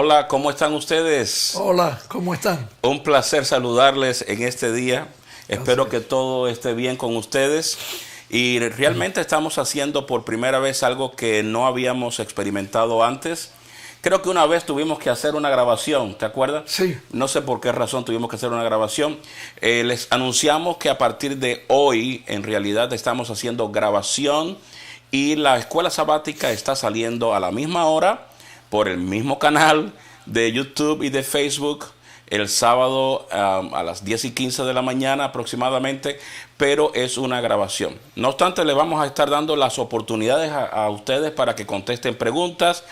Hola, ¿cómo están ustedes? Hola, ¿cómo están? Un placer saludarles en este día. Espero que todo esté bien con ustedes. Y realmente estamos haciendo por primera vez algo que no habíamos experimentado antes. Creo que una vez tuvimos que hacer una grabación, ¿te acuerdas? Sí. No sé por qué razón tuvimos que hacer una grabación. Les anunciamos que a partir de hoy, en realidad, estamos haciendo grabación y la escuela sabática está saliendo a la misma hora por el mismo canal de YouTube y de Facebook el sábado a las 10:15 de la mañana aproximadamente, pero es una grabación. No obstante, les vamos a estar dando las oportunidades a ustedes para que contesten preguntas.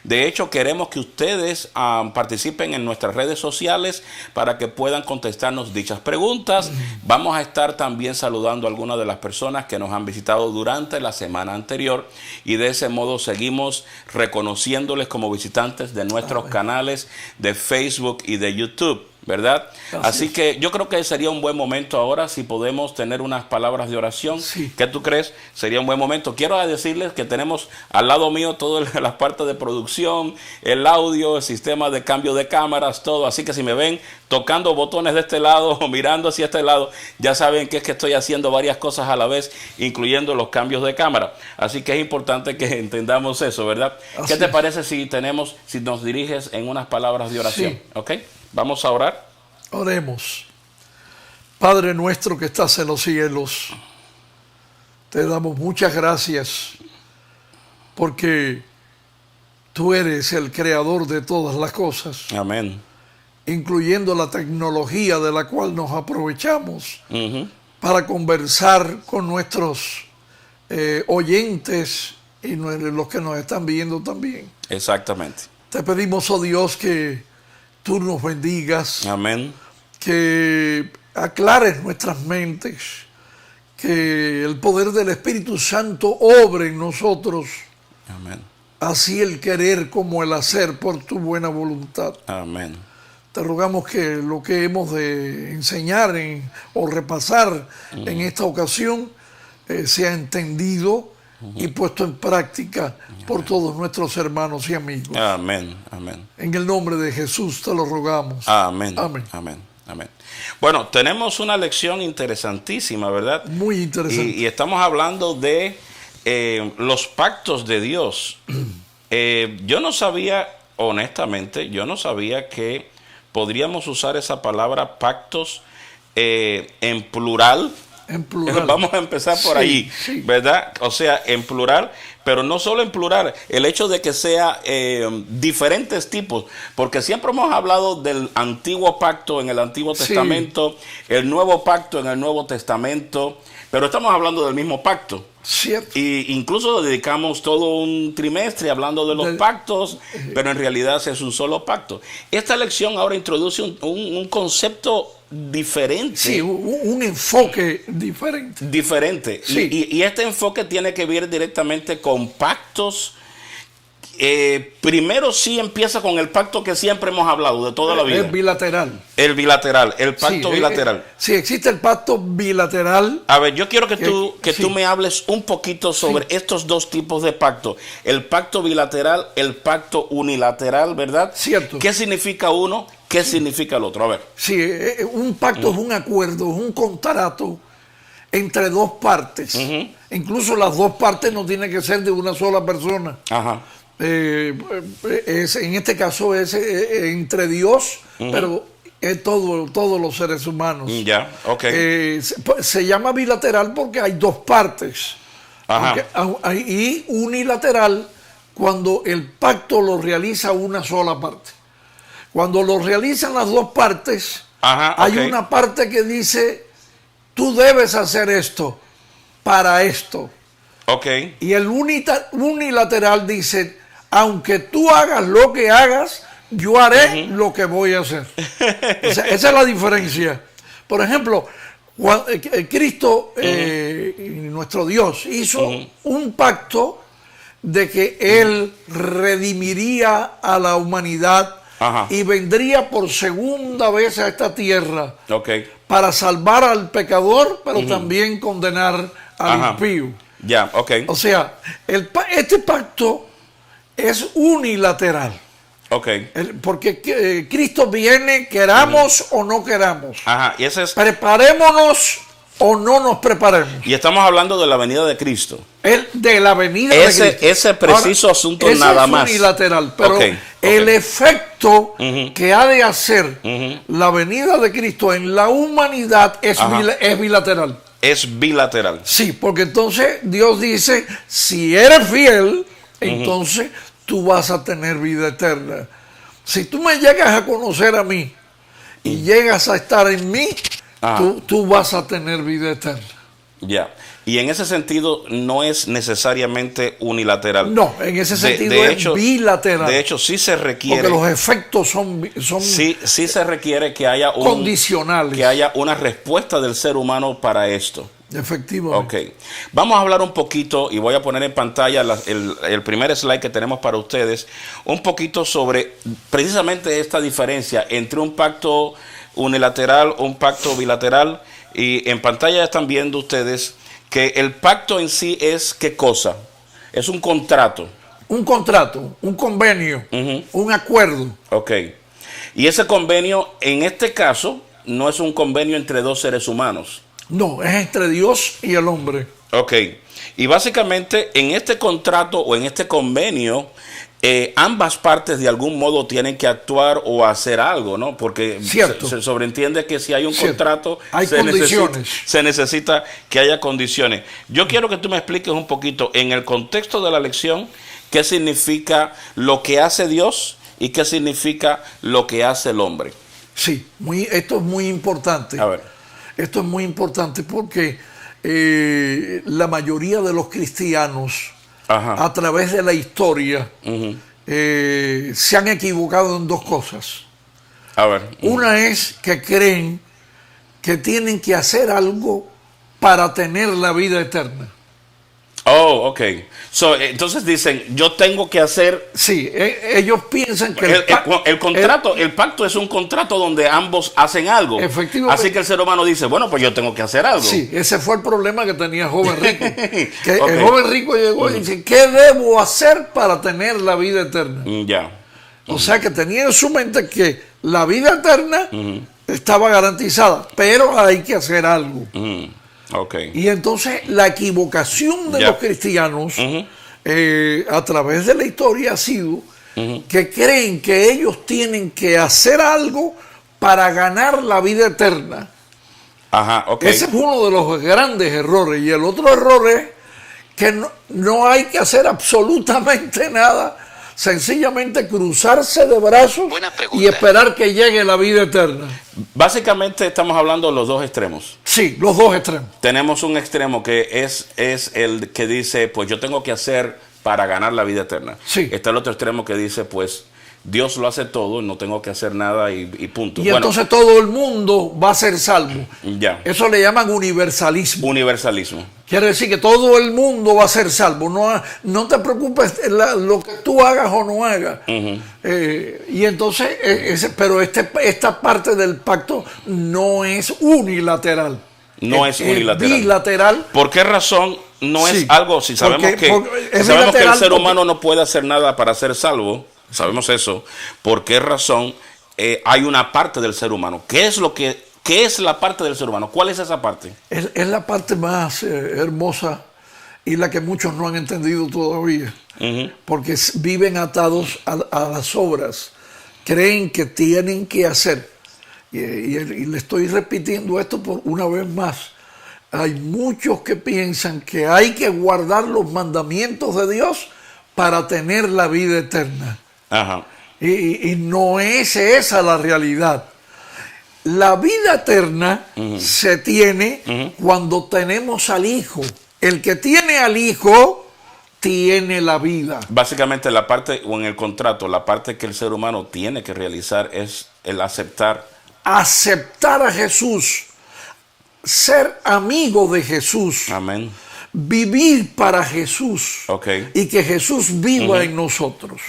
De hecho, queremos que ustedes participen en nuestras redes sociales para que puedan contestarnos dichas preguntas. Vamos a estar también saludando a algunas de las personas que nos han visitado durante la semana anterior y de ese modo seguimos reconociéndoles como visitantes de nuestros canales de Facebook y de YouTube, ¿verdad? Así que yo creo que sería un buen momento ahora si podemos tener unas palabras de oración. Sí. ¿Qué tú crees? Sería un buen momento. Quiero decirles que tenemos al lado mío toda la parte de producción, el audio, el sistema de cambio de cámaras, todo. Así que si me ven tocando botones de este lado o mirando hacia este lado, ya saben que es que estoy haciendo varias cosas a la vez, incluyendo los cambios de cámara. Así que es importante que entendamos eso, ¿verdad? Así ¿Qué te es. parece si nos diriges en unas palabras de oración? Sí. ¿Ok? Vamos a orar. Oremos. Padre nuestro que estás en los cielos, te damos muchas gracias porque tú eres el creador de todas las cosas, Amén. incluyendo la tecnología de la cual nos aprovechamos Ujú. para conversar con nuestros oyentes y los que nos están viendo también. Exactamente. Te pedimos, oh Dios, que tú nos bendigas, Amén. que aclares nuestras mentes, que el poder del Espíritu Santo obre en nosotros, Amén. así el querer como el hacer por tu buena voluntad. Amén. Te rogamos que lo que hemos de enseñar o repasar en esta ocasión sea entendido y puesto en práctica por todos nuestros hermanos y amigos. Amén. Amén. En el nombre de Jesús te lo rogamos. Amén. Amén. Amén. Amén. Bueno, tenemos una lección interesantísima, ¿verdad? Muy interesante. Y estamos hablando de los pactos de Dios. Yo no sabía, honestamente, que podríamos usar esa palabra pactos en plural. En plural. Vamos a empezar por Sí, ahí, sí. ¿verdad? O sea, en plural, pero no solo en plural, el hecho de que sea diferentes tipos, porque siempre hemos hablado del antiguo pacto en el Antiguo Sí. Testamento, el nuevo pacto en el Nuevo Testamento, pero estamos hablando del mismo pacto. Cierto. Y incluso dedicamos todo un trimestre hablando de los pactos, pero en realidad es un solo pacto. Esta lección ahora introduce un concepto diferente. Sí, un enfoque diferente. Diferente. Sí. Y este enfoque tiene que ver directamente con pactos. Primero sí empieza con el pacto que siempre hemos hablado de toda la vida. Es bilateral. El bilateral, el pacto Sí, bilateral. sí, existe el pacto bilateral. A ver, yo quiero que Sí. tú me hables un poquito sobre estos dos tipos de pacto. El pacto bilateral, el pacto unilateral, ¿verdad? Cierto. ¿Qué significa uno? ¿Qué significa el otro? A ver. Sí, un pacto es un acuerdo, es un contrato entre dos partes. Incluso las dos partes no tienen que ser de una sola persona. Ajá. En este caso es entre Dios, pero es todos los seres humanos. Ya, ok. Se llama bilateral porque hay dos partes. Ajá. Y unilateral cuando el pacto lo realiza una sola parte. Cuando lo realizan las dos partes, Ajá, hay ok. una parte que dice, tú debes hacer esto para esto. Ok. Y el unilateral dice, aunque tú hagas lo que hagas, yo haré lo que voy a hacer. O sea, esa es la diferencia. Por ejemplo, Cristo, nuestro Dios, hizo un pacto de que Él redimiría a la humanidad y vendría por segunda vez a esta tierra para salvar al pecador, pero también condenar al impío. Ya, ok. O sea, este pacto es unilateral. Ok. Porque Cristo viene, queramos o no queramos. Ajá. Y ese es. Preparémonos o no nos preparemos. Y estamos hablando de la venida de Cristo. De la venida de Cristo. Ese preciso asunto nada es más. Unilateral, pero el efecto que ha de hacer la venida de Cristo en la humanidad es bilateral. Es bilateral. Sí, porque entonces Dios dice, si eres fiel, entonces tú vas a tener vida eterna. Si tú me llegas a conocer a mí y llegas a estar en mí, tú vas a tener vida eterna. Ya. Y en ese sentido no es necesariamente unilateral. No, en ese sentido es bilateral. De hecho, sí se requiere. Porque los efectos son sí se requiere que haya condicionales. Que haya una respuesta del ser humano para esto. Efectivamente. Ok. Vamos a hablar un poquito, y voy a poner en pantalla el primer slide que tenemos para ustedes, un poquito sobre precisamente esta diferencia entre un pacto unilateral, un pacto bilateral. Y en pantalla están viendo ustedes que el pacto en sí es ¿qué cosa? Es un contrato. Un contrato, un convenio, un acuerdo. Ok. Y ese convenio, en este caso, no es un convenio entre dos seres humanos. No, es entre Dios y el hombre. Ok. Y básicamente en este contrato o en este convenio, ambas partes de algún modo tienen que actuar o hacer algo, ¿no? Porque se sobreentiende que si hay un contrato, hay condiciones. Se necesita que haya condiciones. Yo quiero que tú me expliques un poquito en el contexto de la lección qué significa lo que hace Dios y qué significa lo que hace el hombre. Sí, esto es muy importante. A ver. Esto es muy importante porque la mayoría de los cristianos a través de la historia se han equivocado en dos cosas. A ver. Una es que creen que tienen que hacer algo para tener la vida eterna. Oh, ok. Entonces dicen, yo tengo que hacer... Sí, ellos piensan que el pacto es un contrato donde ambos hacen algo. Efectivamente. Así que el ser humano dice, bueno, pues yo tengo que hacer algo. Sí, ese fue el problema que tenía el joven rico. El joven rico llegó y dice, ¿qué debo hacer para tener la vida eterna? Ya. O sea que tenía en su mente que la vida eterna estaba garantizada, pero hay que hacer algo. Okay. Y entonces la equivocación de los cristianos a través de la historia ha sido que creen que ellos tienen que hacer algo para ganar la vida eterna. Ese es uno de los grandes errores. Y el otro error es que no hay que hacer absolutamente nada, sencillamente cruzarse de brazos y esperar que llegue la vida eterna. Básicamente estamos hablando de los dos extremos. Sí, los dos extremos. Tenemos un extremo que es el que dice, pues yo tengo que hacer para ganar la vida eterna. Sí. Está el otro extremo que dice, pues Dios lo hace todo, no tengo que hacer nada y punto. Y entonces todo el mundo va a ser salvo. Ya. Eso le llaman universalismo. Universalismo. Quiere decir que todo el mundo va a ser salvo. No te preocupes lo que tú hagas o no hagas. Y entonces, pero esta parte del pacto no es unilateral. No es unilateral. Es bilateral. ¿Por qué razón no es algo? Si sabemos que el ser humano no puede hacer nada para ser salvo, sabemos eso. ¿Por qué razón hay una parte del ser humano? ¿Qué es la parte del ser humano? ¿Cuál es esa parte? Es la parte más hermosa y la que muchos no han entendido todavía. Porque viven atados a las obras. Creen que tienen que hacer. Y le estoy repitiendo esto por una vez más. Hay muchos que piensan que hay que guardar los mandamientos de Dios para tener la vida eterna. Y no es esa la realidad. La vida eterna se tiene cuando tenemos al Hijo. El que tiene al Hijo tiene la vida. Básicamente la parte, o en el contrato, la parte que el ser humano tiene que realizar es el aceptar a Jesús, ser amigo de Jesús. Amén. Vivir para Jesús y que Jesús viva en nosotros.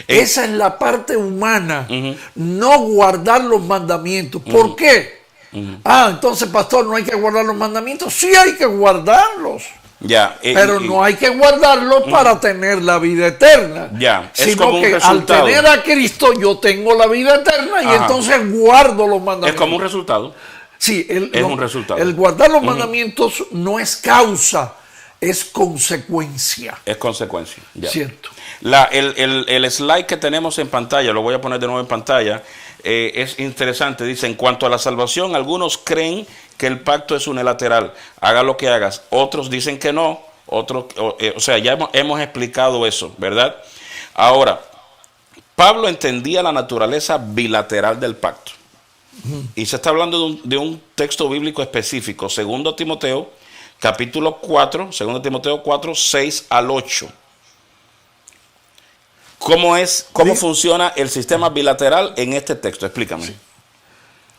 Esa es la parte humana, no guardar los mandamientos. ¿Por qué? Entonces, pastor, no hay que guardar los mandamientos. Sí hay que guardarlos. Ya, pero no hay que guardarlo para tener la vida eterna. Ya, es sino como un que resultado. al tener a Cristo yo tengo la vida eterna y entonces guardo los mandamientos. Es como un resultado. Sí, Es un resultado. El guardar los mandamientos no es causa, es consecuencia. Es consecuencia. Ya. Cierto. El slide que tenemos en pantalla, lo voy a poner de nuevo en pantalla, es interesante. Dice, en cuanto a la salvación, algunos creen que el pacto es unilateral. Haga lo que hagas. Otros dicen que no. Otros, o sea, ya hemos explicado eso, ¿verdad? Ahora, Pablo entendía la naturaleza bilateral del pacto. Y se está hablando de un texto bíblico específico, 2 Timoteo, capítulo 4, 2 Timoteo 4, 6 al 8. ¿Cómo funciona el sistema bilateral en este texto? Explícame. Sí.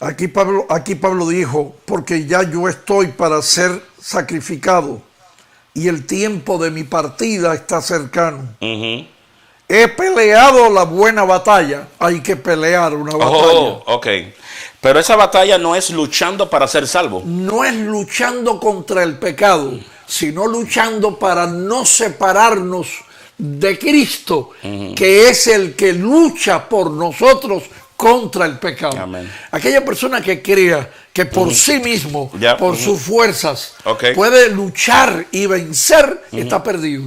Aquí Pablo dijo, porque ya yo estoy para ser sacrificado y el tiempo de mi partida está cercano. He peleado la buena batalla. Hay que pelear una batalla. Oh, ok. Pero esa batalla no es luchando para ser salvo. No es luchando contra el pecado, sino luchando para no separarnos de Cristo, que es el que lucha por nosotros contra el pecado. Amén. Aquella persona que crea que por sí mismo, por sus fuerzas, puede luchar y vencer, está perdido.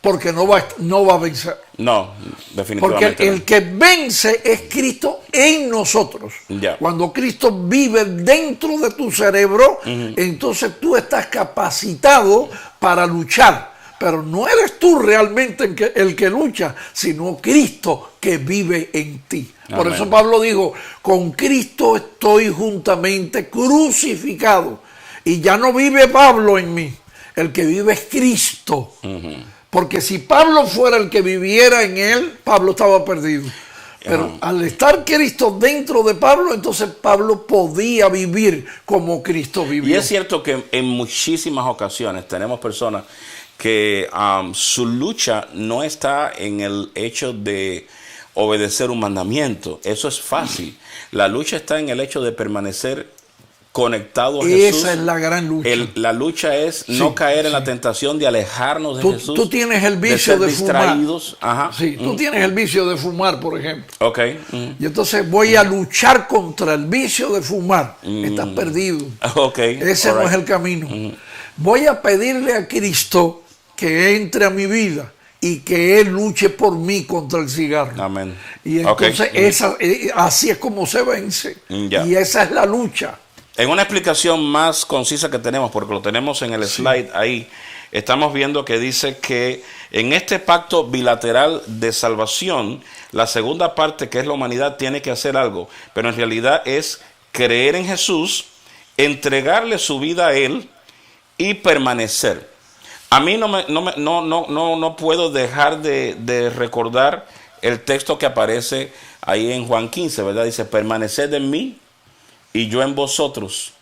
Porque no va a vencer. No, definitivamente. Porque el que vence es Cristo en nosotros. Cuando Cristo vive dentro de tu cerebro, entonces tú estás capacitado para luchar. Pero no eres tú realmente el que lucha, sino Cristo que vive en ti. Por eso Pablo dijo, con Cristo estoy juntamente crucificado. Y ya no vive Pablo en mí, el que vive es Cristo. Porque si Pablo fuera el que viviera en él, Pablo estaba perdido. Pero al estar Cristo dentro de Pablo, entonces Pablo podía vivir como Cristo vivió. Y es cierto que en muchísimas ocasiones tenemos personas que su lucha no está en el hecho de obedecer un mandamiento. Eso es fácil. La lucha está en el hecho de permanecer conectado a Jesús. Esa es la gran lucha. La lucha es no caer en la tentación de alejarnos de Jesús. Tú tienes el vicio de distraídos. Fumar. Sí, tú tienes el vicio de fumar, por ejemplo. Ok. Y entonces voy a luchar contra el vicio de fumar. Estás perdido. Ese no es el camino. Voy a pedirle a Cristo que entre a mi vida y que Él luche por mí contra el cigarro. Amén. Y entonces así es como se vence. Y esa es la lucha. En una explicación más concisa que tenemos, porque lo tenemos en el slide ahí, estamos viendo que dice que en este pacto bilateral de salvación, la segunda parte, que es la humanidad, tiene que hacer algo, pero en realidad es creer en Jesús, entregarle su vida a Él y permanecer. A mí no puedo dejar de recordar el texto que aparece ahí en Juan 15, ¿verdad? Dice, permaneced en mí y yo en vosotros.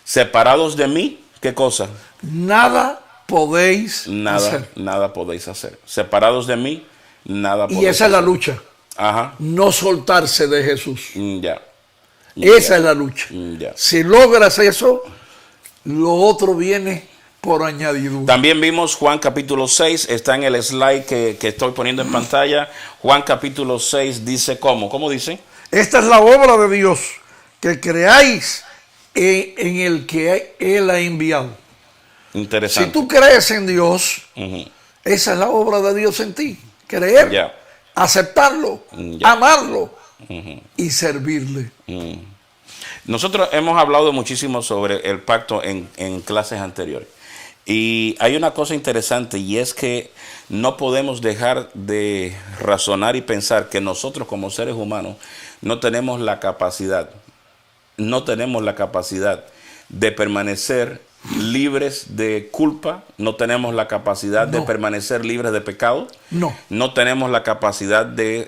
Separados de mí, ¿qué cosa? Nada podéis hacer. Nada podéis hacer. Separados de mí, nada podéis hacer. Y esa es la lucha. No soltarse de Jesús. Esa es la lucha. Si logras eso, lo otro viene por añadidura. También vimos Juan capítulo 6, está en el slide que estoy poniendo en pantalla. Juan capítulo 6 dice ¿cómo dice? Esta es la obra de Dios, que creáis en el que Él ha enviado. Interesante. Si tú crees en Dios, esa es la obra de Dios en ti. Creer, aceptarlo, amarlo y servirle. Nosotros hemos hablado muchísimo sobre el pacto en clases anteriores. Y hay una cosa interesante, y es que no podemos dejar de razonar y pensar que nosotros como seres humanos no tenemos la capacidad de permanecer libres de culpa, no tenemos la capacidad de permanecer libres de pecado, no tenemos la capacidad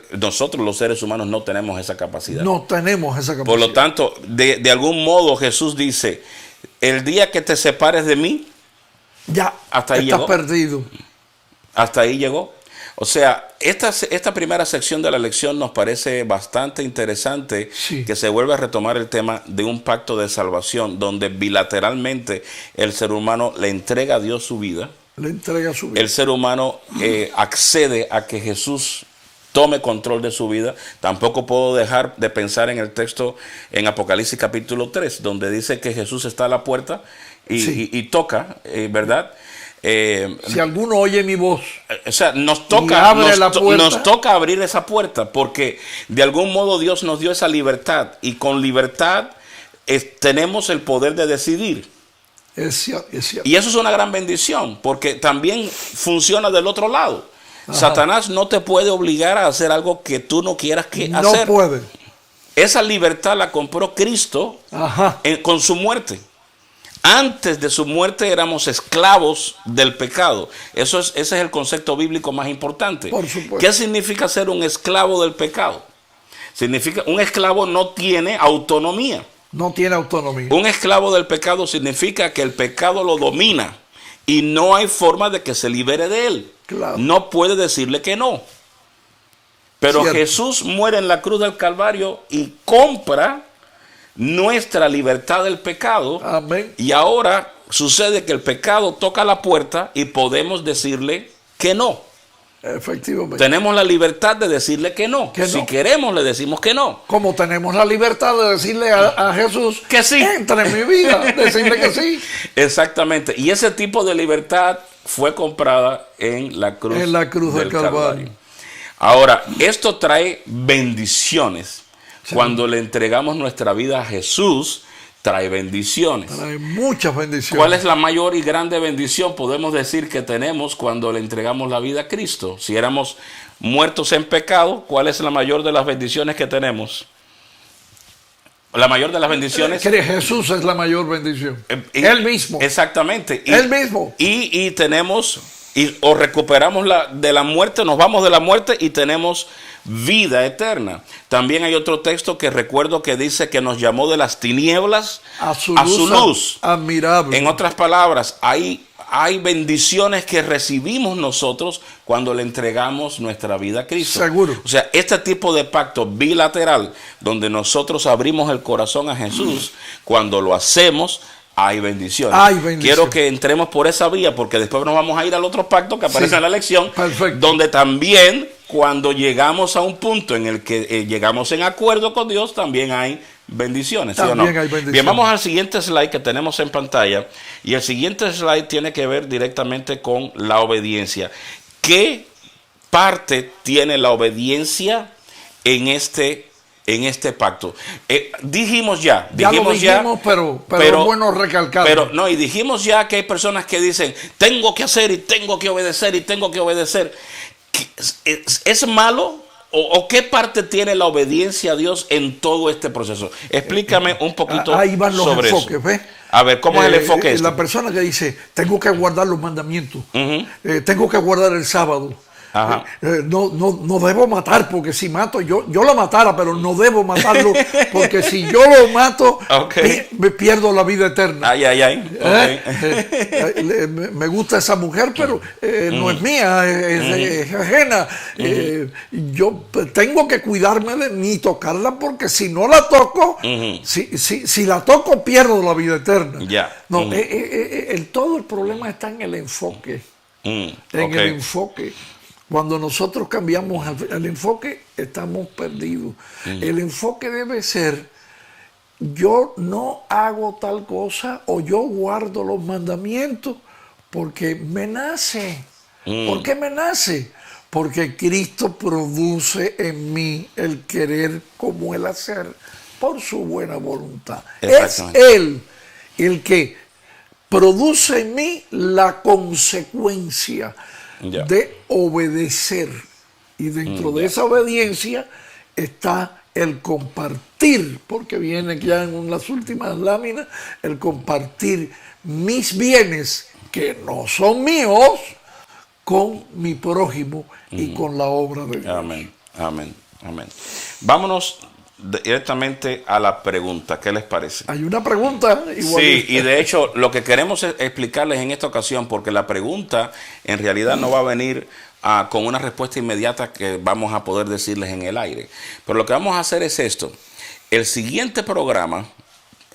nosotros los seres humanos no tenemos esa capacidad. No tenemos esa capacidad. Por lo tanto, de algún modo Jesús dice, el día que te separes de mí, ya hasta ahí estás llegó. perdido. Hasta ahí llegó. O sea, esta primera sección de la lección nos parece bastante interesante, Sí. que se vuelve a retomar el tema de un pacto de salvación, donde bilateralmente el ser humano le entrega a Dios su vida. Le entrega su vida. El ser humano accede a que Jesús tome control de su vida. Tampoco puedo dejar de pensar en el texto en Apocalipsis capítulo 3, donde dice que Jesús está a la puerta y toca, ¿verdad? Si alguno oye mi voz, O sea, nos y toca, abre la puerta. nos toca abrir esa puerta, porque de algún modo Dios nos dio esa libertad, y con libertad tenemos el poder de decidir. es cierto. Y eso es una gran bendición, porque también funciona del otro lado. Ajá. Satanás no te puede obligar a hacer algo que tú no quieras No hacer. puede. Esa libertad la compró Cristo Ajá. con su muerte. Antes de su muerte éramos esclavos del pecado. Ese es el concepto bíblico más importante. Por supuesto. ¿Qué significa ser un esclavo del pecado? Significa, un esclavo no tiene autonomía. No tiene autonomía. Un esclavo del pecado significa que el pecado lo domina y no hay forma de que se libere de él. Claro. No puede decirle que no. Pero Cierto. Jesús muere en la cruz del Calvario y compra nuestra libertad del pecado. Amén. Y ahora sucede que el pecado toca la puerta y podemos decirle que no. Efectivamente. Tenemos la libertad de decirle que no. Que no. Si queremos, le decimos que no. Como tenemos la libertad de decirle a Jesús Que sí. entra en mi vida, decirle que sí. Exactamente. Y ese tipo de libertad fue comprada en la cruz, del Calvario. Ahora, esto trae bendiciones. Sí. Cuando le entregamos nuestra vida a Jesús, trae bendiciones. Trae muchas bendiciones. ¿Cuál es la mayor y grande bendición? Podemos decir que tenemos cuando le entregamos la vida a Cristo. Si éramos muertos en pecado, ¿cuál es la mayor de las bendiciones que tenemos? La mayor de las bendiciones. Jesús es la mayor bendición. Él mismo. Exactamente. Él mismo. Y tenemos, o recuperamos de la muerte, nos vamos de la muerte y tenemos vida eterna. También hay otro texto que recuerdo que dice que nos llamó de las tinieblas a su luz. Admirable. En otras palabras, hay bendiciones que recibimos nosotros cuando le entregamos nuestra vida a Cristo. Seguro. O sea, este tipo de pacto bilateral, donde nosotros abrimos el corazón a Jesús, cuando lo hacemos, hay bendiciones. Quiero que entremos por esa vía, porque después nos vamos a ir al otro pacto que aparece en la lección. Perfecto. Donde también, cuando llegamos a un punto en el que llegamos en acuerdo con Dios, también hay bendiciones. ¿Sí o no? Hay bendiciones. Bien, vamos al siguiente slide que tenemos en pantalla. Y el siguiente slide tiene que ver directamente con la obediencia. ¿Qué parte tiene la obediencia en este pacto? Dijimos, pero es bueno recalcarlo. Pero no, y dijimos ya que hay personas que dicen, tengo que hacer y tengo que obedecer y tengo que obedecer. ¿Es malo? ¿O qué parte tiene la obediencia a Dios en todo este proceso? Explícame un poquito ahí van los sobre enfoques, eso. ¿ves? A ver, ¿cómo es el enfoque? La persona que dice, tengo que guardar los mandamientos, tengo que guardar el sábado. Ajá. No debo matar, porque si mato, yo lo matara, pero no debo matarlo, porque si yo lo mato, me pierdo la vida eterna. Ay. Me gusta esa mujer, pero no es mía, es ajena. Yo tengo que cuidarme de mí, tocarla, porque si no la toco, si la toco, pierdo la vida eterna. No, todo el problema está en el enfoque. El enfoque. Cuando nosotros cambiamos el enfoque, estamos perdidos. El enfoque debe ser, yo no hago tal cosa o yo guardo los mandamientos porque me nace. ¿Por qué me nace? Porque Cristo produce en mí el querer como el hacer por su buena voluntad. Es Él el que produce en mí la consecuencia de obedecer, y dentro de esa obediencia está el compartir, porque viene ya en las últimas láminas, el compartir mis bienes que no son míos con mi prójimo y con la obra de Dios. Amén. Vámonos directamente a la pregunta. ¿Qué les parece? Hay una pregunta igual. Sí, y de hecho lo que queremos es explicarles en esta ocasión, porque la pregunta en realidad no va a venir con una respuesta inmediata que vamos a poder decirles en el aire. Pero lo que vamos a hacer es esto. El siguiente programa,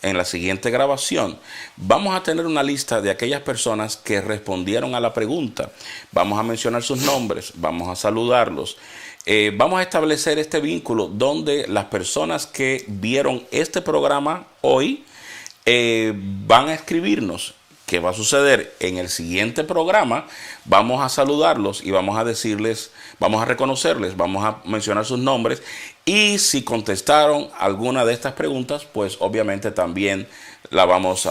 en la siguiente grabación, vamos a tener una lista de aquellas personas que respondieron a la pregunta. Vamos a mencionar sus nombres, vamos a saludarlos. Vamos a establecer este vínculo donde las personas que vieron este programa hoy van a escribirnos. ¿Qué va a suceder? En el siguiente programa vamos a saludarlos y vamos a decirles, vamos a reconocerles, vamos a mencionar sus nombres, y si contestaron alguna de estas preguntas, pues obviamente también lo vamos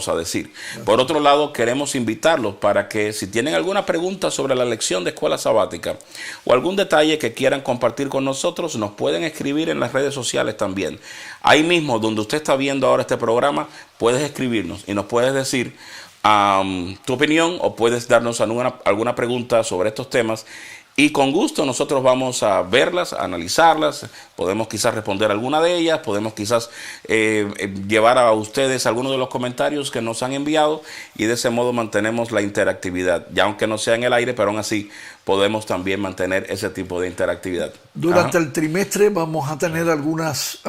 a decir. Por otro lado, queremos invitarlos para que si tienen alguna pregunta sobre la lección de escuela sabática o algún detalle que quieran compartir con nosotros, nos pueden escribir en las redes sociales también. Ahí mismo donde usted está viendo ahora este programa, puedes escribirnos y nos puedes decir tu opinión, o puedes darnos alguna pregunta sobre estos temas. Y con gusto nosotros vamos a verlas, a analizarlas, podemos quizás responder alguna de ellas, podemos quizás llevar a ustedes algunos de los comentarios que nos han enviado, y de ese modo mantenemos la interactividad, ya aunque no sea en el aire, pero aún así podemos también mantener ese tipo de interactividad. Durante el trimestre vamos a tener algunas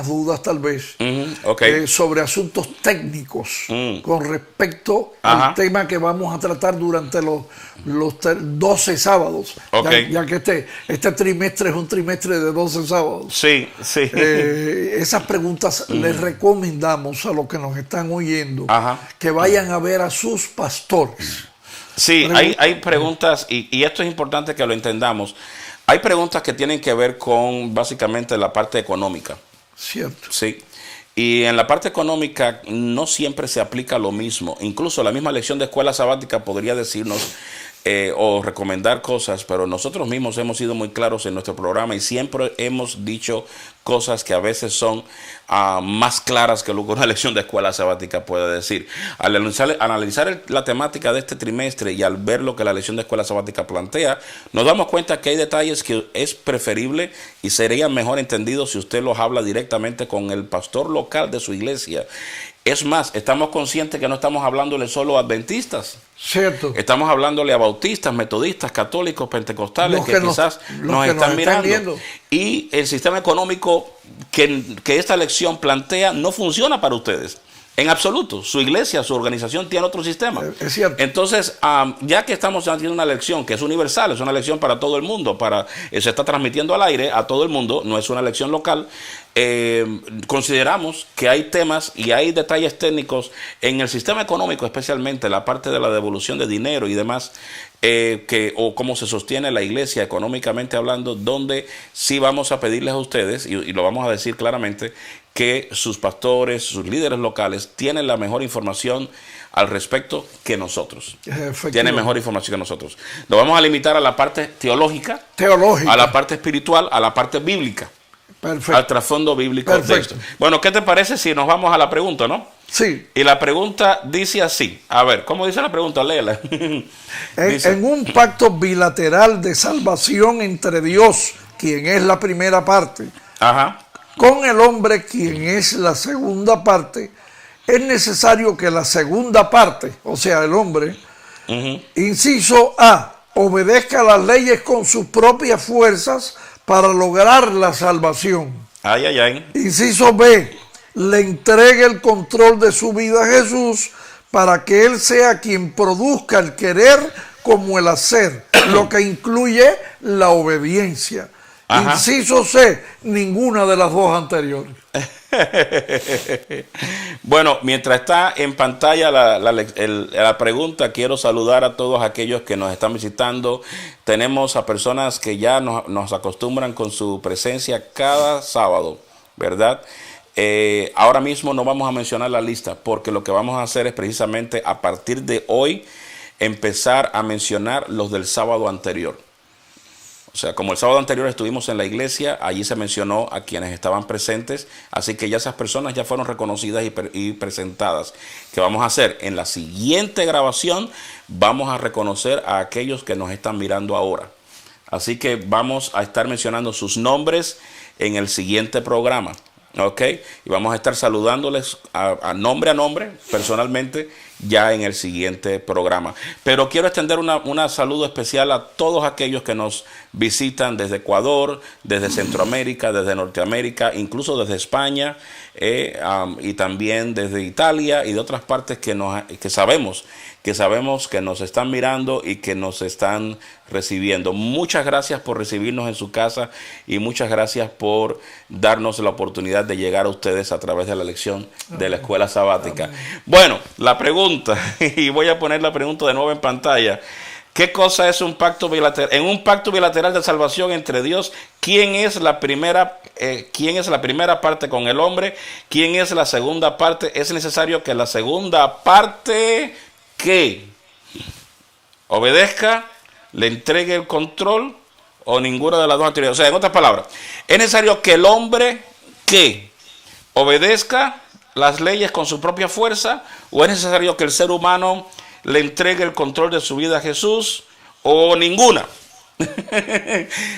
dudas tal vez sobre asuntos técnicos con respecto al tema que vamos a tratar durante los 12 sábados. Ya que este trimestre es un trimestre de 12 sábados. Sí, sí. Esas preguntas les recomendamos a los que nos están oyendo que vayan a ver a sus pastores. Sí, hay preguntas, y esto es importante que lo entendamos. Hay preguntas que tienen que ver con básicamente la parte económica. Cierto. Sí. Y en la parte económica no siempre se aplica lo mismo. Incluso la misma lección de escuela sabática podría decirnos o recomendar cosas, pero nosotros mismos hemos sido muy claros en nuestro programa y siempre hemos dicho cosas que a veces son más claras que lo que una lección de escuela sabática puede decir. Al analizar la temática de este trimestre y al ver lo que la lección de escuela sabática plantea, nos damos cuenta que hay detalles que es preferible y serían mejor entendidos si usted los habla directamente con el pastor local de su iglesia. Es más, estamos conscientes que no estamos hablándole solo a adventistas. Cierto. Estamos hablándole a bautistas, metodistas, católicos, pentecostales que quizás nos están mirando. Y el sistema económico que esta lección plantea no funciona para ustedes. En absoluto. Su iglesia, su organización tiene otro sistema. Es cierto. Entonces, ya que estamos haciendo una lección que es universal, es una lección para todo el mundo, se está transmitiendo al aire a todo el mundo, no es una lección local, consideramos que hay temas y hay detalles técnicos en el sistema económico, especialmente la parte de la devolución de dinero y demás, o cómo se sostiene la iglesia económicamente hablando, donde sí vamos a pedirles a ustedes, y lo vamos a decir claramente, que sus pastores, sus líderes locales tienen la mejor información al respecto que nosotros. Tienen mejor información que nosotros. Nos vamos a limitar a la parte teológica, a la parte espiritual, a la parte bíblica. Perfecto. Al trasfondo bíblico de esto. Bueno, ¿qué te parece si nos vamos a la pregunta, no? Sí. Y la pregunta dice así. A ver, ¿cómo dice la pregunta? Léela. En un pacto bilateral de salvación entre Dios, quien es la primera parte, con el hombre, quien es la segunda parte, es necesario que la segunda parte, o sea, el hombre, inciso A, obedezca las leyes con sus propias fuerzas para lograr la salvación. Inciso B, le entregue el control de su vida a Jesús para que Él sea quien produzca el querer como el hacer, lo que incluye la obediencia. Inciso C, ninguna de las dos anteriores. Bueno, mientras está en pantalla la pregunta, quiero saludar a todos aquellos que nos están visitando. Tenemos a personas que ya nos acostumbran con su presencia cada sábado, ¿verdad? Ahora mismo no vamos a mencionar la lista, porque lo que vamos a hacer es precisamente a partir de hoy empezar a mencionar los del sábado anterior. O sea, como el sábado anterior estuvimos en la iglesia, allí se mencionó a quienes estaban presentes, así que ya esas personas ya fueron reconocidas y presentadas. ¿Qué vamos a hacer? En la siguiente grabación vamos a reconocer a aquellos que nos están mirando ahora. Así que vamos a estar mencionando sus nombres en el siguiente programa. ¿Ok? Y vamos a estar saludándoles a nombre, personalmente, ya en el siguiente programa. Pero quiero extender una saludo especial a todos aquellos que nos visitan desde Ecuador, desde Centroamérica, desde Norteamérica, incluso desde España, y también desde Italia y de otras partes que sabemos que nos están mirando y que nos están recibiendo. Muchas gracias por recibirnos en su casa y muchas gracias por darnos la oportunidad de llegar a ustedes a través de la lección de la escuela sabática. Bueno, la pregunta, y voy a poner la pregunta de nuevo en pantalla. ¿Qué cosa es un pacto bilateral? En un pacto bilateral de salvación entre Dios, ¿quién es la primera parte con el hombre? ¿Quién es la segunda parte? Es necesario que la segunda parte que obedezca, le entregue el control o ninguna de las dos anteriores. O sea, en otras palabras, es necesario que el hombre que obedezca las leyes con su propia fuerza, o es necesario que el ser humano le entregue el control de su vida a Jesús, o ninguna.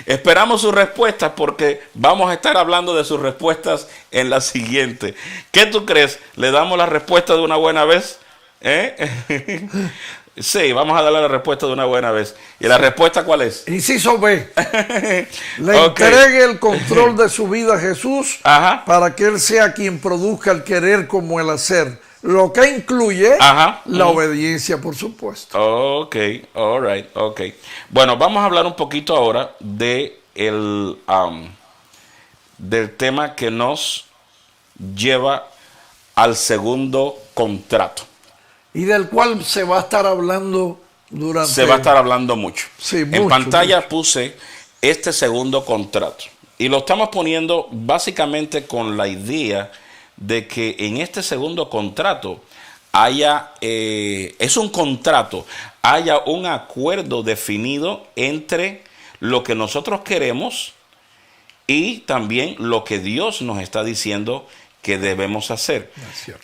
Esperamos sus respuestas porque vamos a estar hablando de sus respuestas en la siguiente. ¿Qué tú crees? ¿Le damos la respuesta de una buena vez? Sí, vamos a darle la respuesta de una buena vez. ¿Y la respuesta cuál es? Inciso B. Le entregue el control de su vida a Jesús. Ajá. Para que Él sea quien produzca el querer como el hacer. Lo que incluye la obediencia, por supuesto. Ok, all right, ok. Bueno, vamos a hablar un poquito ahora del tema que nos lleva al segundo contrato. Y del cual se va a estar hablando durante... Se va a estar hablando mucho. Sí, en mucho, pantalla mucho. Puse este segundo contrato. Y lo estamos poniendo básicamente con la idea de que en este segundo contrato es un contrato, haya un acuerdo definido entre lo que nosotros queremos y también lo que Dios nos está diciendo que debemos hacer.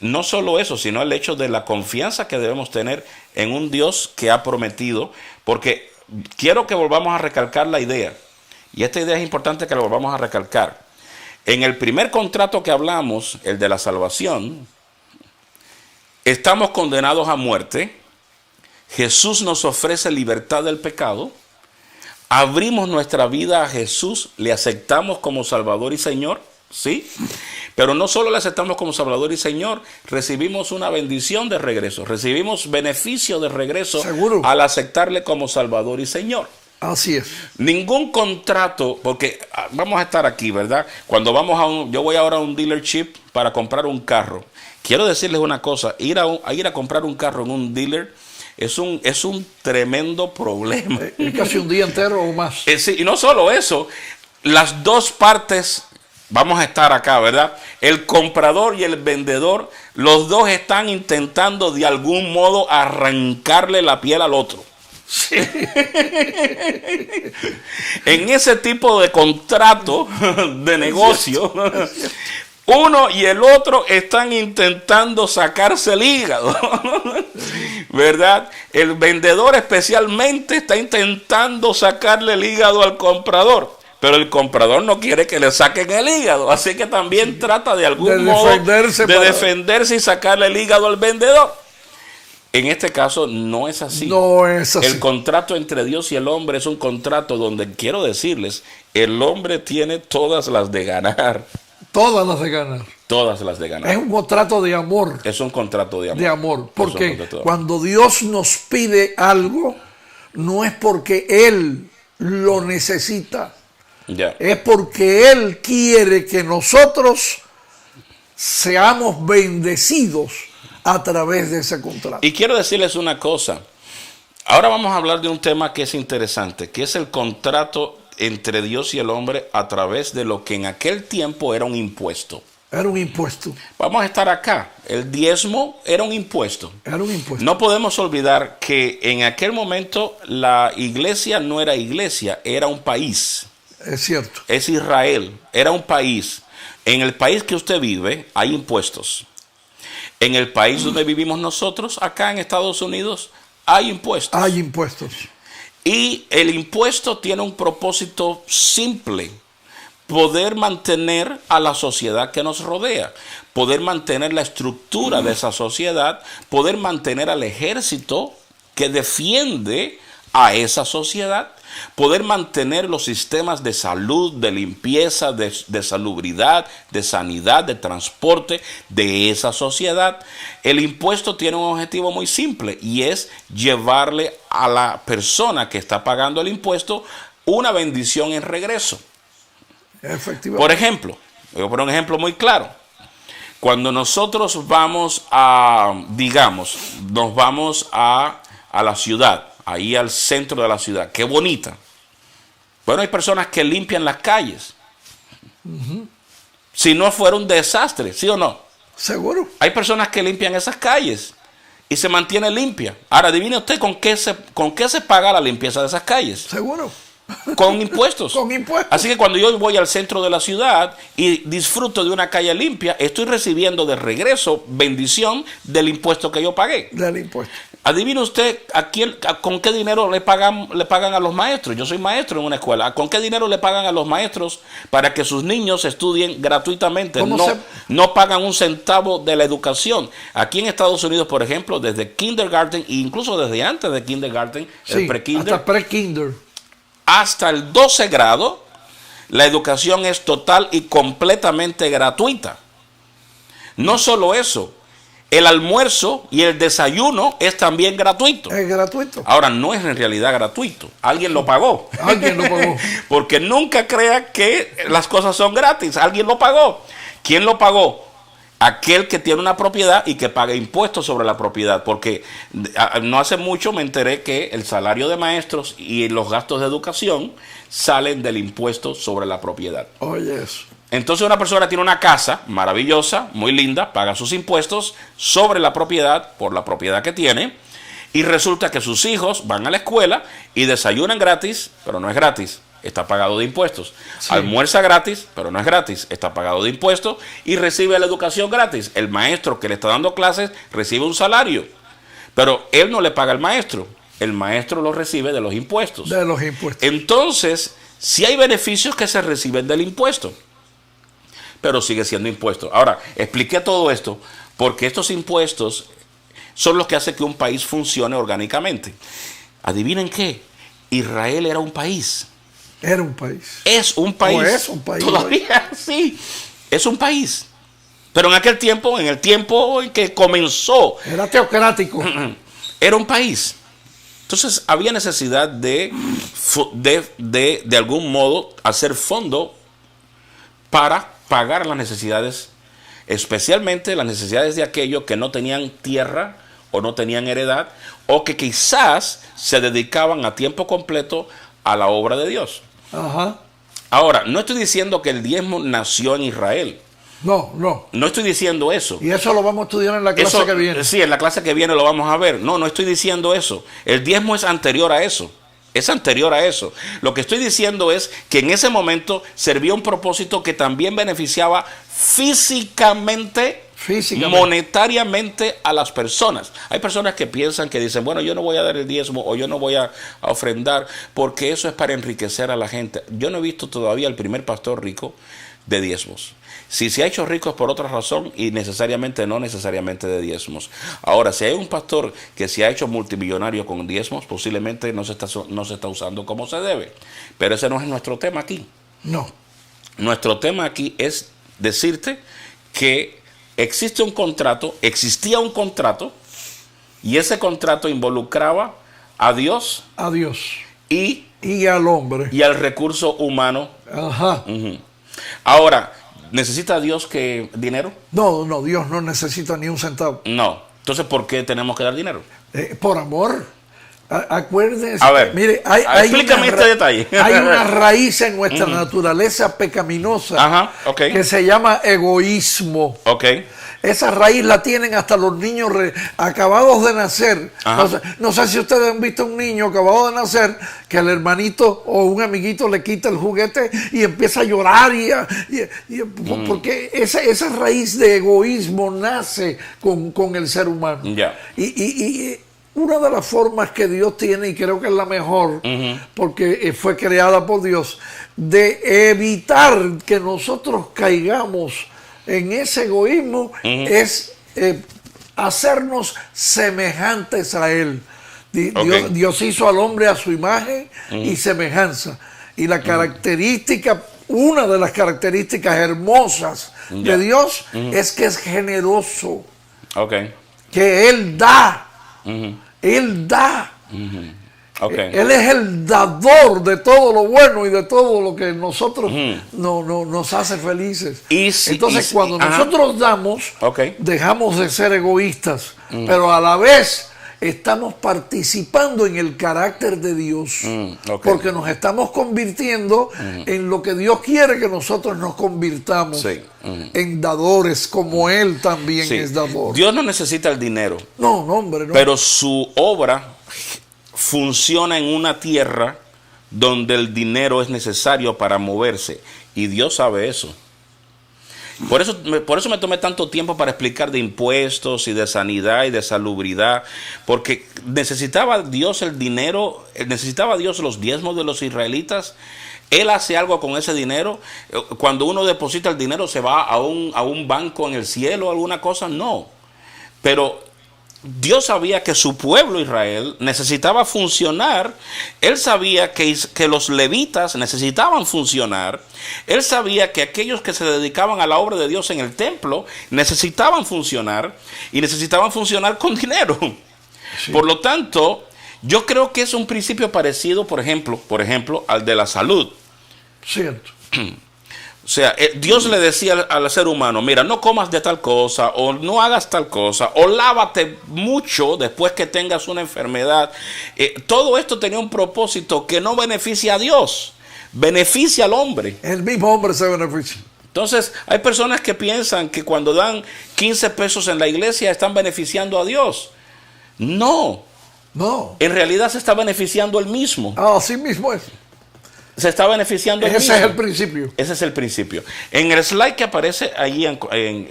No solo eso, sino el hecho de la confianza que debemos tener en un Dios que ha prometido, porque quiero que volvamos a recalcar la idea, y esta idea es importante que la volvamos a recalcar. En el primer contrato que hablamos, el de la salvación, estamos condenados a muerte. Jesús nos ofrece libertad del pecado. Abrimos nuestra vida a Jesús, le aceptamos como Salvador y Señor, ¿sí? Pero no solo le aceptamos como Salvador y Señor, recibimos una bendición de regreso, recibimos beneficio de regreso. ¿Seguro? Al aceptarle como Salvador y Señor. Así es. Ningún contrato, porque vamos a estar aquí, ¿verdad? Cuando vamos yo voy ahora a un dealership para comprar un carro. Quiero decirles una cosa, ir a comprar un carro en un dealer es un tremendo problema. Es casi un día entero o más. Sí, y no solo eso, las dos partes vamos a estar acá, ¿verdad? El comprador y el vendedor, los dos están intentando de algún modo arrancarle la piel al otro. Sí. En ese tipo de contrato de negocio, uno y el otro están intentando sacarse el hígado, ¿verdad? El vendedor especialmente está intentando sacarle el hígado al comprador, pero el comprador no quiere que le saquen el hígado, así que también trata de algún modo de defenderse y sacarle el hígado al vendedor. En este caso no es así. No es así. El contrato entre Dios y el hombre es un contrato donde, quiero decirles, el hombre tiene todas las de ganar. Todas las de ganar. Todas las de ganar. Es un contrato de amor. Es un contrato de amor. De amor. Porque cuando Dios nos pide algo, no es porque Él lo necesita. Ya. Es porque Él quiere que nosotros seamos bendecidos a través de ese contrato. Y quiero decirles una cosa. Ahora vamos a hablar de un tema que es interesante, que es el contrato entre Dios y el hombre a través de lo que en aquel tiempo era un impuesto. Era un impuesto. Vamos a estar acá. El diezmo era un impuesto. Era un impuesto. No podemos olvidar que en aquel momento la iglesia no era iglesia, era un país. Es cierto. Es Israel, era un país. En el país que usted vive hay impuestos. En el país donde vivimos nosotros, acá en Estados Unidos, hay impuestos. Hay impuestos. Y el impuesto tiene un propósito simple. poder mantener a la sociedad que nos rodea, poder mantener la estructura de esa sociedad, poder mantener al ejército que defiende a esa sociedad, poder mantener los sistemas de salud, de limpieza, de salubridad, de sanidad, de transporte de esa sociedad. El impuesto tiene un objetivo muy simple y es llevarle a la persona que está pagando el impuesto una bendición en regreso. Efectivamente. Por ejemplo, voy a poner un ejemplo muy claro. Cuando nosotros vamos a, digamos, nos vamos a la ciudad, ahí al centro de la ciudad, qué bonita. Bueno, hay personas que limpian las calles. Si no fuera un desastre, ¿sí o no? Seguro. Hay personas que limpian esas calles y se mantiene limpia. Ahora, adivine usted con qué se paga la limpieza de esas calles. Seguro. Con impuestos. Con impuestos. Así que cuando yo voy al centro de la ciudad y disfruto de una calle limpia, estoy recibiendo de regreso bendición del impuesto que yo pagué. Del impuesto. Adivine usted con qué dinero le pagan a los maestros. Yo soy maestro en una escuela. ¿Con qué dinero le pagan a los maestros para que sus niños estudien gratuitamente? No pagan un centavo de la educación. Aquí en Estados Unidos, por ejemplo, desde kindergarten e incluso desde antes de kindergarten, Sí, el pre-kinder, hasta pre-kinder, hasta el 12 grado, la educación es total y completamente gratuita. No solo eso, el almuerzo y el desayuno es también gratuito. es gratuito. Ahora, no es en realidad gratuito. Alguien lo pagó. Alguien lo pagó. Porque nunca crea que las cosas son gratis. Alguien lo pagó. ¿Quién lo pagó? Aquel que tiene una propiedad y que paga impuestos sobre la propiedad. Porque no hace mucho me enteré que el salario de maestros y los gastos de educación salen del impuesto sobre la propiedad. Oye, eso. Entonces una persona tiene una casa maravillosa, muy linda, paga sus impuestos sobre la propiedad, por la propiedad que tiene, y resulta que sus hijos van a la escuela y desayunan gratis, pero no es gratis, está pagado de impuestos. Sí. Almuerza gratis, pero no es gratis, está pagado de impuestos, y recibe la educación gratis. El maestro que le está dando clases recibe un salario, pero él no le paga al maestro, el maestro lo recibe de los impuestos. De los impuestos. Entonces, sí hay beneficios que se reciben del impuesto, pero sigue siendo impuesto. Ahora, expliqué todo esto porque estos impuestos son los que hacen que un país funcione orgánicamente. ¿Adivinen qué? Israel era un país. Era un país. Es un país. ¿O es un país? Todavía sí, es un país. Pero en aquel tiempo, en el tiempo en que comenzó, era teocrático. Era un país. Entonces había necesidad de algún modo hacer fondo para pagar las necesidades, especialmente las necesidades de aquellos que no tenían tierra o no tenían heredad o que quizás se dedicaban a tiempo completo a la obra de Dios. Ajá. Ahora, no estoy diciendo que el diezmo nació en Israel. No, no. No estoy diciendo eso. Y eso lo vamos a estudiar en la clase que viene. Sí, en la clase que viene lo vamos a ver. No estoy diciendo eso. El diezmo es anterior a eso. Es anterior a eso. Lo que estoy diciendo es que en ese momento servía un propósito que también beneficiaba físicamente, monetariamente a las personas. Hay personas que piensan, que dicen, bueno, yo no voy a dar el diezmo o yo no voy a ofrendar porque eso es para enriquecer a la gente. Yo no he visto todavía el primer pastor rico de diezmos. Si se ha hecho rico es por otra razón y no necesariamente de diezmos. Ahora, si hay un pastor que se ha hecho multimillonario con diezmos, posiblemente no se está usando como se debe. Pero ese no es nuestro tema aquí. No. Nuestro tema aquí es decirte que existía un contrato, y ese contrato involucraba a Dios. A Dios. Y al hombre. Y al recurso humano. Ajá. Ahora, ¿necesita Dios dinero? No, Dios no necesita ni un centavo. No. Entonces, ¿por qué tenemos que dar dinero? Por amor. Acuérdense. A ver, mire, explícame este detalle. Hay una raíz en nuestra naturaleza pecaminosa. Ajá, okay. Que se llama egoísmo. Okay. Esa raíz la tienen hasta los niños acabados de nacer. No sé si ustedes han visto un niño acabado de nacer que el hermanito o un amiguito le quita el juguete y empieza a llorar porque esa raíz de egoísmo nace con el ser humano. Yeah. Y una de las formas que Dios tiene, y creo que es la mejor, porque fue creada por Dios, de evitar que nosotros caigamos en ese egoísmo, es hacernos semejantes a Él. Dios hizo al hombre a su imagen y semejanza. Y la característica, una de las características hermosas de Dios es que es generoso. Que Él da. Él da. Él es el dador de todo lo bueno y de todo lo que nosotros nos hace felices. Entonces, cuando nosotros damos, dejamos de ser egoístas, pero a la vez estamos participando en el carácter de Dios, porque nos estamos convirtiendo en lo que Dios quiere que nosotros nos convirtamos, en dadores, como Él también es dador. Dios no necesita el dinero. No, hombre, no. Pero su obra funciona en una tierra donde el dinero es necesario para moverse, y Dios sabe eso. Por eso me tomé tanto tiempo para explicar de impuestos y de sanidad y de salubridad, porque necesitaba Dios el dinero, necesitaba Dios los diezmos de los israelitas. Él hace algo con ese dinero. Cuando uno deposita el dinero, se va a un banco en el cielo, alguna cosa, no. Pero Dios sabía que su pueblo Israel necesitaba funcionar. Él sabía que los levitas necesitaban funcionar. Él sabía que aquellos que se dedicaban a la obra de Dios en el templo necesitaban funcionar, y necesitaban funcionar con dinero. Por lo tanto, yo creo que es un principio parecido, por ejemplo, al de la salud. Cierto. O sea, Dios le decía al ser humano, mira, no comas de tal cosa, o no hagas tal cosa, o lávate mucho después que tengas una enfermedad. Todo esto tenía un propósito que no beneficia a Dios, beneficia al hombre. El mismo hombre se beneficia. Entonces, hay personas que piensan que cuando dan 15 pesos en la iglesia están beneficiando a Dios. No. En realidad se está beneficiando él mismo. Así mismo es. Se está beneficiando él mismo. Ese es el principio. Ese es el principio. En el slide que aparece allí,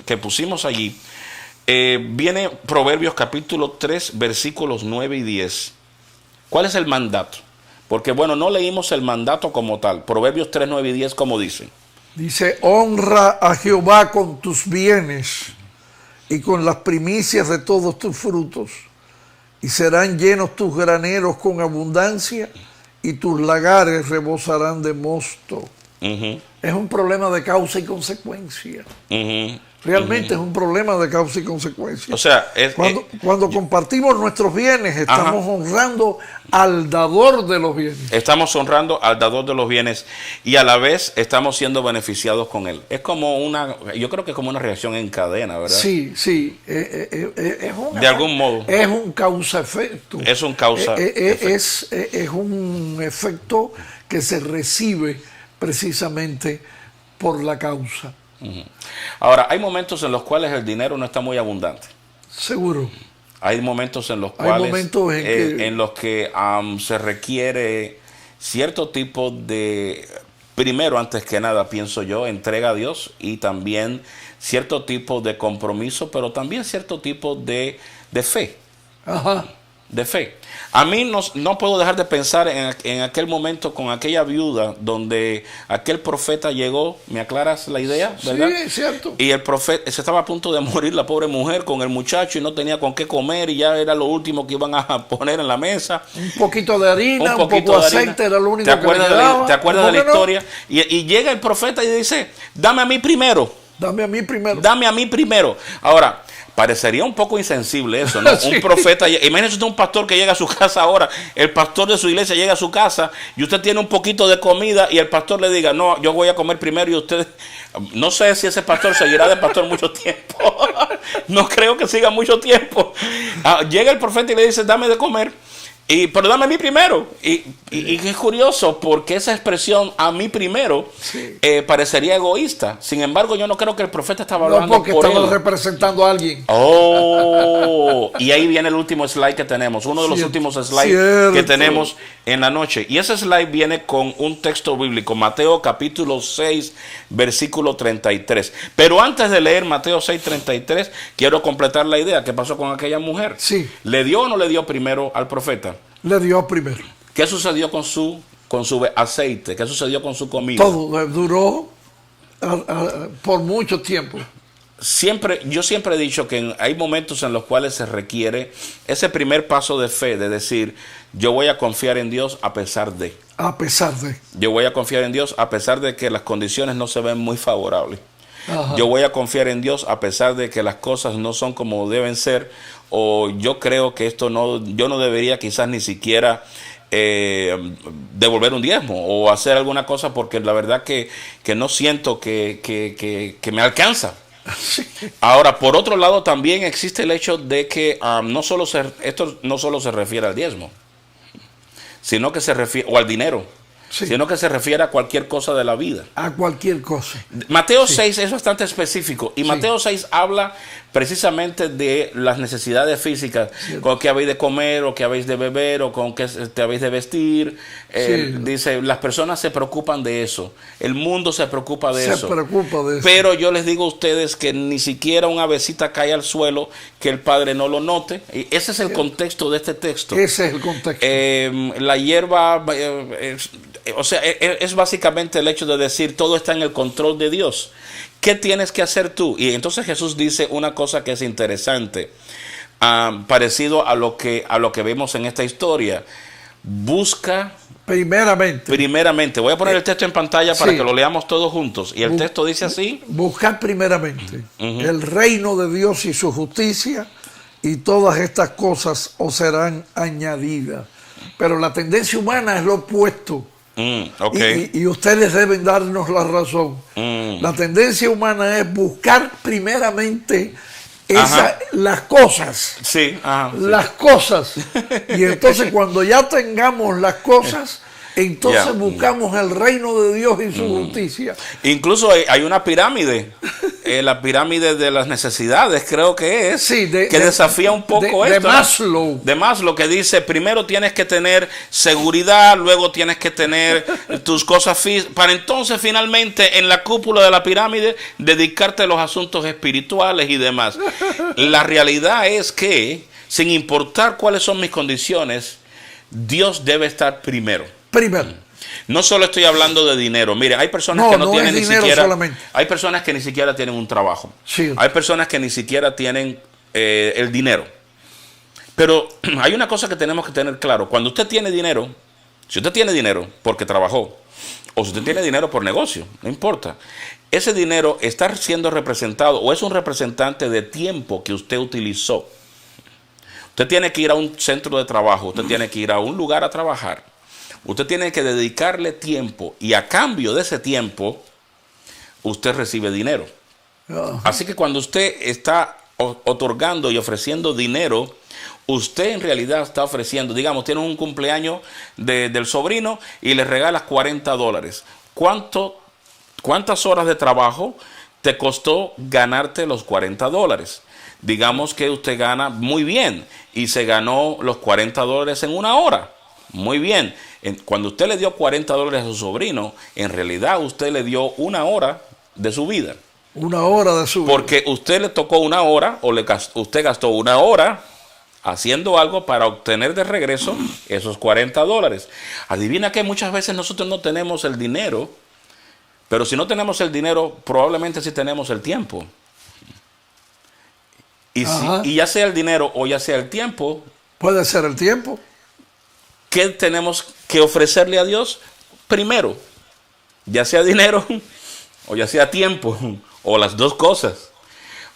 que pusimos allí, viene Proverbios capítulo 3, versículos 9 y 10. ¿Cuál es el mandato? Porque bueno, no leímos el mandato como tal. Proverbios 3, 9 y 10, ¿cómo dice? Dice, honra a Jehová con tus bienes y con las primicias de todos tus frutos, y serán llenos tus graneros con abundancia, y tus lagares rebosarán de mosto. Es un problema de causa y consecuencia. Realmente es un problema de causa y consecuencia. O sea, cuando compartimos nuestros bienes, estamos honrando al dador de los bienes. Estamos honrando al dador de los bienes, y a la vez estamos siendo beneficiados con él. Es como yo creo que es como una reacción en cadena, ¿verdad? Sí. De algún modo. Es un causa-efecto. Es un causa-efecto. Es un efecto que se recibe precisamente por la causa. Ahora, hay momentos en los cuales el dinero no está muy abundante. Seguro. Hay momentos en los cuales en los que se requiere cierto tipo de, primero, antes que nada, pienso yo, entrega a Dios, y también cierto tipo de compromiso, pero también cierto tipo de fe. De fe. A mí no puedo dejar de pensar en aquel momento con aquella viuda donde aquel profeta llegó. ¿Me aclaras la idea? ¿Verdad? Sí, es cierto. Y el profeta, se estaba a punto de morir la pobre mujer con el muchacho, y no tenía con qué comer, y ya era lo último que iban a poner en la mesa. Un poquito de harina, un poco de aceite, era lo único que le quedaba. ¿Te acuerdas de la historia? Y llega el profeta y dice, dame a mí primero. Dame a mí primero. Dame a mí primero. Ahora, parecería un poco insensible eso, ¿no? Sí. Un profeta, imagínese usted un pastor que llega a su casa ahora, el pastor de su iglesia llega a su casa y usted tiene un poquito de comida, y el pastor le diga, no, yo voy a comer primero, y usted, no sé si ese pastor seguirá de pastor mucho tiempo. No creo que siga mucho tiempo. Llega el profeta y le dice, dame de comer. Pero dame a mí primero. Y es curioso porque esa expresión a mí primero parecería egoísta. Sin embargo, yo no creo que el profeta estaba hablando porque por estaba él. representando a alguien. Y ahí viene el último slide que tenemos. Uno de los últimos slides que tenemos en la noche. Y ese slide viene con un texto bíblico. Mateo capítulo 6, versículo 33. Pero antes de leer Mateo 6, 33, quiero completar la idea. ¿Qué pasó con aquella mujer? Sí. ¿Le dio o no le dio primero al profeta? Le dio primero. ¿Qué sucedió con su aceite? ¿Qué sucedió con su comida? Todo duró por mucho tiempo. Yo siempre he dicho que hay momentos en los cuales se requiere ese primer paso de fe, de decir, yo voy a confiar en Dios a pesar de. A pesar de. Yo voy a confiar en Dios a pesar de que las condiciones no se ven muy favorables. Ajá. Yo voy a confiar en Dios a pesar de que las cosas no son como deben ser, o yo creo que yo no debería quizás ni siquiera devolver un diezmo o hacer alguna cosa porque la verdad que no siento que me alcanza. Ahora, por otro lado, también existe el hecho de que esto no solo se refiere al diezmo, sino que se refiere, o al dinero, sino que se refiere a cualquier cosa de la vida. A cualquier cosa. Mateo 6 es bastante específico y Mateo 6 habla precisamente de las necesidades físicas, con qué habéis de comer o qué habéis de beber o con qué te habéis de vestir. Dice, las personas se preocupan de eso, el mundo se preocupa de eso. Pero yo les digo a ustedes que ni siquiera una avecita cae al suelo que el Padre no lo note. Y ese es el contexto de este texto. Ese es el contexto. La hierba, es básicamente el hecho de decir, todo está en el control de Dios. ¿Qué tienes que hacer tú? Y entonces Jesús dice una cosa que es interesante, parecido a lo que vemos en esta historia. Busca primeramente. Voy a poner el texto en pantalla para que lo leamos todos juntos. Y el texto dice así. Buscar primeramente el reino de Dios y su justicia, y todas estas cosas os serán añadidas. Pero la tendencia humana es lo opuesto. Y ustedes deben darnos la razón. La tendencia humana es buscar primeramente las cosas. Las cosas. Y entonces cuando ya tengamos las cosas, entonces buscamos el reino de Dios y su justicia. Incluso hay una pirámide, la pirámide de las necesidades, creo que es, que desafía un poco esto. De Maslow, que dice, primero tienes que tener seguridad, luego tienes que tener tus cosas físicas, para entonces finalmente en la cúpula de la pirámide dedicarte a los asuntos espirituales y demás. La realidad es que, sin importar cuáles son mis condiciones, Dios debe estar primero. No solo estoy hablando de dinero. Mire, hay personas que no tienen ni siquiera. Hay personas que ni siquiera tienen un trabajo. Hay personas que ni siquiera tienen el dinero. Pero hay una cosa que tenemos que tener claro. Cuando usted tiene dinero, si usted tiene dinero porque trabajó, o si usted tiene dinero por negocio, no importa. Ese dinero está siendo representado o es un representante de tiempo que usted utilizó. Usted tiene que ir a un centro de trabajo, usted tiene que ir a un lugar a trabajar. Usted tiene que dedicarle tiempo y a cambio de ese tiempo, usted recibe dinero. Así que cuando usted está otorgando y ofreciendo dinero, usted en realidad está ofreciendo, digamos, tiene un cumpleaños del sobrino y le regalas $40. ¿Cuántas horas de trabajo te costó ganarte los $40? Digamos que usted gana muy bien y se ganó los $40 en una hora. Muy bien. Cuando usted le dio $40 a su sobrino, en realidad usted le dio una hora de su vida. Una hora de su vida. Porque usted le tocó una hora o usted gastó una hora haciendo algo para obtener de regreso esos $40. Adivina que muchas veces nosotros no tenemos el dinero, pero si no tenemos el dinero, probablemente sí tenemos el tiempo. Y ya sea el dinero o ya sea el tiempo. Puede ser el tiempo. ¿Qué tenemos que ofrecerle a Dios? Primero, ya sea dinero o ya sea tiempo o las dos cosas.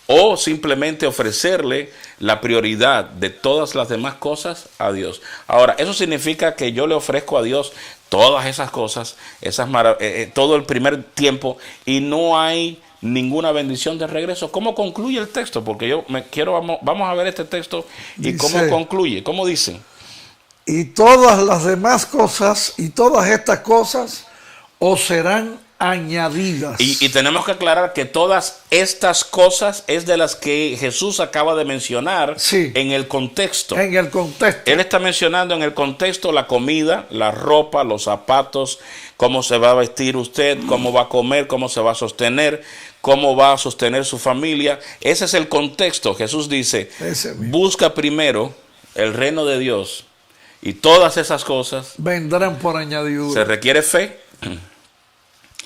O simplemente ofrecerle la prioridad de todas las demás cosas a Dios. Ahora, eso significa que yo le ofrezco a Dios todas esas cosas, todo el primer tiempo y no hay ninguna bendición de regreso. ¿Cómo concluye el texto? Porque vamos a ver este texto y dice, cómo concluye. ¿Cómo dice? y todas las demás cosas, y todas estas cosas os serán añadidas. Y tenemos que aclarar que todas estas cosas es de las que Jesús acaba de mencionar, sí, en el contexto. En el contexto. Él está mencionando en el contexto la comida, la ropa, los zapatos, cómo se va a vestir usted, cómo va a comer, cómo se va a sostener, cómo va a sostener su familia. Ese es el contexto. Jesús dice, busca primero el reino de Dios y todas esas cosas vendrán por añadidura. Se requiere fe.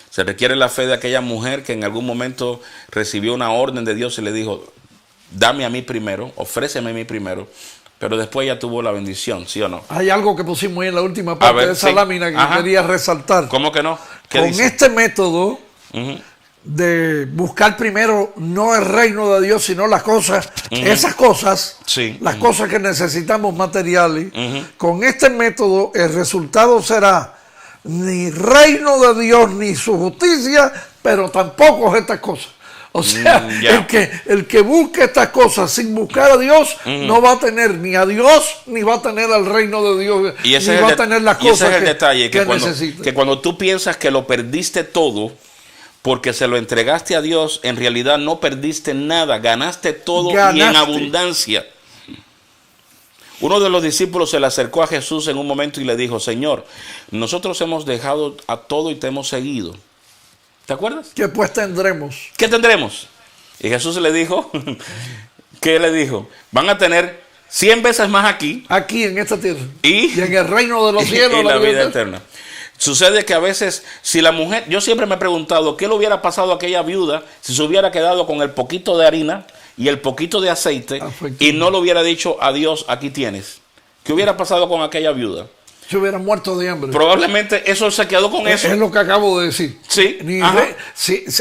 Se requiere la fe de aquella mujer que en algún momento recibió una orden de Dios y le dijo, dame a mí primero, ofréceme a mí primero, pero después ya tuvo la bendición, ¿sí o no? Hay algo que pusimos ahí en la última parte de esa lámina que quería resaltar. ¿Cómo que no? Con dice? Este método de buscar primero no el reino de Dios, sino las cosas, esas cosas, las cosas que necesitamos materiales, con este método el resultado será ni reino de Dios ni su justicia, pero tampoco estas cosas. O sea, el que busque estas cosas sin buscar a Dios no va a tener ni a Dios ni va a tener al reino de Dios, y ese ni va a tener las cosas ese es el detalle, que necesita. Cuando tú piensas que lo perdiste todo porque se lo entregaste a Dios, en realidad no perdiste nada, ganaste todo y en abundancia. Uno de los discípulos se le acercó a Jesús en un momento y le dijo, Señor, nosotros hemos dejado a todo y te hemos seguido. ¿Te acuerdas? ¿Qué pues tendremos? ¿Qué tendremos? Y Jesús le dijo, ¿qué le dijo? Van a tener 100 veces más aquí. Aquí en esta tierra. Y en el reino de los cielos. Y la vida eterna. Sucede que a veces, si la mujer, yo siempre me he preguntado, ¿qué le hubiera pasado a aquella viuda si se hubiera quedado con el poquito de harina y el poquito de aceite y no le hubiera dicho a Dios, aquí tienes? ¿Qué hubiera pasado con aquella viuda? Se hubiera muerto de hambre. Probablemente eso se quedó con eso. Es lo que acabo de decir. Sí.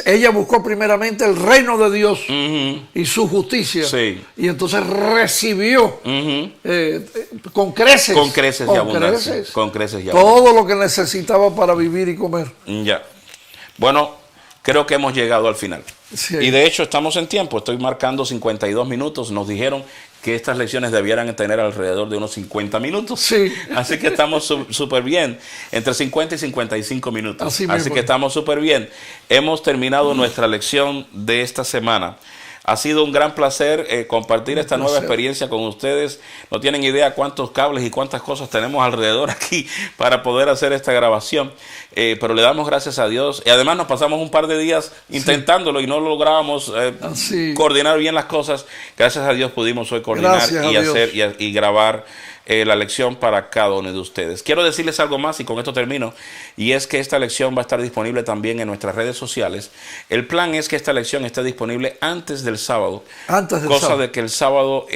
Ella buscó primeramente el reino de Dios y su justicia. Sí. Y entonces recibió con creces. Con creces y abundancia. Con creces y abundancia. Todo lo que necesitaba para vivir y comer. Ya. Bueno, creo que hemos llegado al final. Sí. Y de hecho estamos en tiempo. Estoy marcando 52 minutos. Nos dijeron que estas lecciones debieran tener alrededor de unos 50 minutos. Sí. Así que estamos súper bien. Entre 50 y 55 minutos. Así que estamos súper bien. Hemos terminado nuestra lección de esta semana. Ha sido un gran placer compartir esta nueva experiencia con ustedes. No tienen idea cuántos cables y cuántas cosas tenemos alrededor aquí para poder hacer esta grabación. Pero le damos gracias a Dios. Y además nos pasamos un par de días intentándolo y no lográbamos coordinar bien las cosas. Gracias a Dios pudimos hoy coordinar y hacer y grabar la lección para cada uno de ustedes. Quiero decirles algo más y con esto termino, y es que esta lección va a estar disponible también en nuestras redes sociales. El plan es que esta lección esté disponible antes del sábado, de que el sábado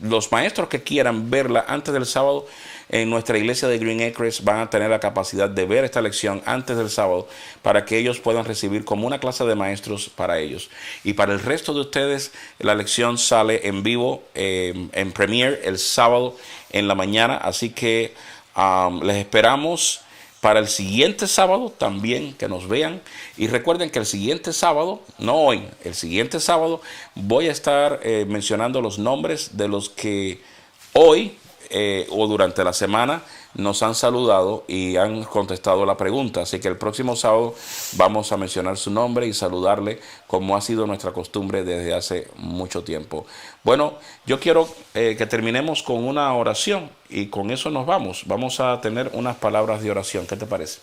los maestros que quieran verla antes del sábado en nuestra iglesia de Green Acres van a tener la capacidad de ver esta lección antes del sábado para que ellos puedan recibir como una clase de maestros para ellos. Y para el resto de ustedes, la lección sale en vivo en Premiere el sábado en la mañana. Así que les esperamos para el siguiente sábado también que nos vean. Y recuerden que el siguiente sábado, no hoy, el siguiente sábado voy a estar mencionando los nombres de los que hoy o durante la semana nos han saludado y han contestado la pregunta. Así que el próximo sábado vamos a mencionar su nombre y saludarle como ha sido nuestra costumbre desde hace mucho tiempo. Bueno, yo quiero que terminemos con una oración y con eso nos vamos. Vamos a tener unas palabras de oración. ¿Qué te parece?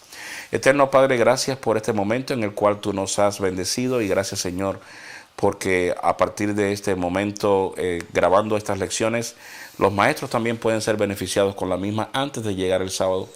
Eterno Padre, gracias por este momento en el cual tú nos has bendecido y gracias, Señor, porque a partir de este momento grabando estas lecciones, los maestros también pueden ser beneficiados con la misma antes de llegar el sábado,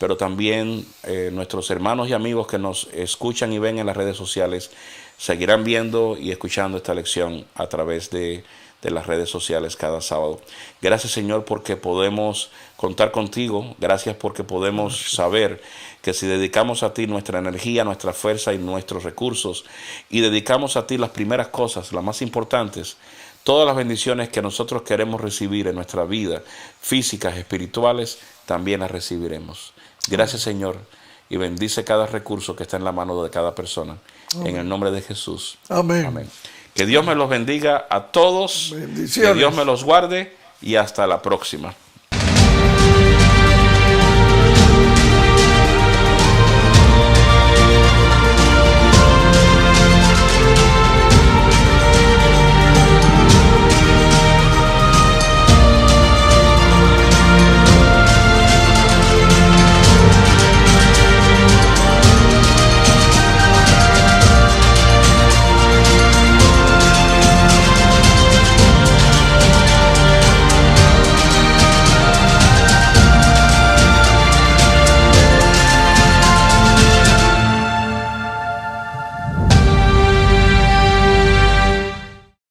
pero también nuestros hermanos y amigos que nos escuchan y ven en las redes sociales seguirán viendo y escuchando esta lección a través de las redes sociales cada sábado. Gracias, Señor, porque podemos contar contigo. Gracias porque podemos saber que si dedicamos a ti nuestra energía, nuestra fuerza y nuestros recursos y dedicamos a ti las primeras cosas, las más importantes, todas las bendiciones que nosotros queremos recibir en nuestra vida, físicas, espirituales, también las recibiremos. Gracias, Señor, y bendice cada recurso que está en la mano de cada persona. Amén. En el nombre de Jesús. Amén. Amén. Que Dios me los bendiga a todos. Bendiciones. Que Dios me los guarde y hasta la próxima.